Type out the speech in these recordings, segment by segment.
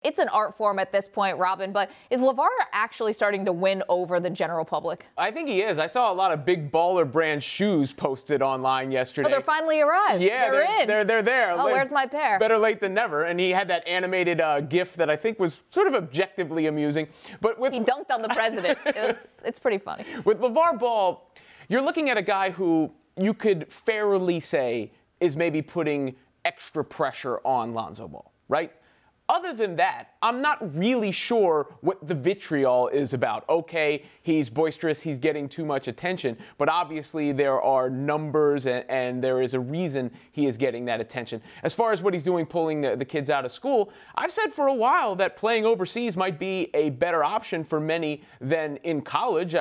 It's an art form at this point, Robin, but is LaVar actually starting to win over the general public? I think he is. I saw a lot of Big Baller brand shoes posted online yesterday. Oh, they're finally arrived. Yeah, they're there. Oh, where's my pair? Better late than never. And he had that animated GIF that I think was sort of objectively amusing. But he dunked on the president. It's pretty funny. With LaVar Ball, you're looking at a guy who you could fairly say is maybe putting extra pressure on Lonzo Ball, right? Other than that, I'm not really sure what the vitriol is about. Okay, he's boisterous, he's getting too much attention, but obviously there are numbers and there is a reason he is getting that attention. As far as what he's doing pulling the kids out of school, I've said for a while that playing overseas might be a better option for many than in college.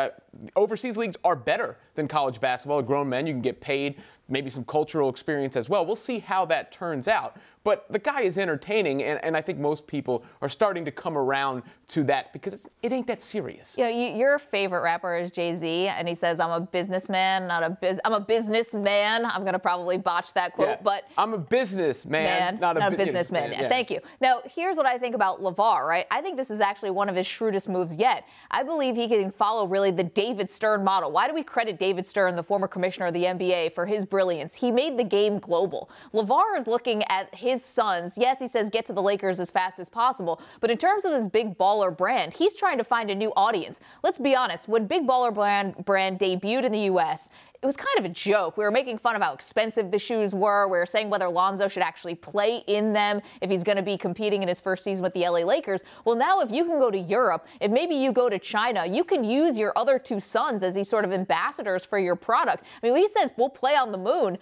Overseas leagues are better than college basketball. Grown men, you can get paid, maybe some cultural experience as well. We'll see how that turns out. But the guy is entertaining, and I think most people are starting to come around to that because it ain't that serious. Yeah, your favorite rapper is Jay-Z, and he says, I'm a businessman, I'm a businessman. I'm going to probably botch that quote, but I'm a businessman, not a businessman. Yeah. Thank you. Now, here's what I think about LaVar, right? I think this is actually one of his shrewdest moves yet. I believe he can follow really the David Stern model. Why do we credit David Stern, the former commissioner of the NBA, for his brilliance? He made the game global. LaVar is looking at his sons. Yes, he says get to the Lakers as fast as possible, but in terms of his Big Baller brand, he's trying to find a new audience. Let's be honest, when Big Baller brand debuted in the U.S., it was kind of a joke. We were making fun of how expensive the shoes were. We were saying whether Lonzo should actually play in them if he's going to be competing in his first season with the LA Lakers. Well, now if you can go to Europe, if maybe you go to China, you can use your other two sons as these sort of ambassadors for your product. I mean, when he says we'll play on the moon,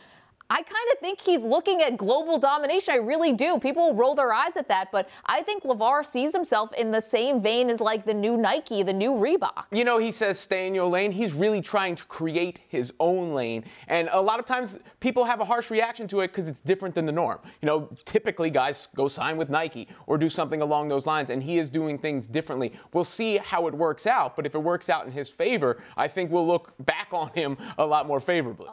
I kind of think he's looking at global domination. I really do. People roll their eyes at that, but I think LaVar sees himself in the same vein as like the new Nike, the new Reebok. You know, he says stay in your lane. He's really trying to create his own lane. And a lot of times people have a harsh reaction to it because it's different than the norm. You know, typically guys go sign with Nike or do something along those lines, and he is doing things differently. We'll see how it works out, but if it works out in his favor, I think we'll look back on him a lot more favorably.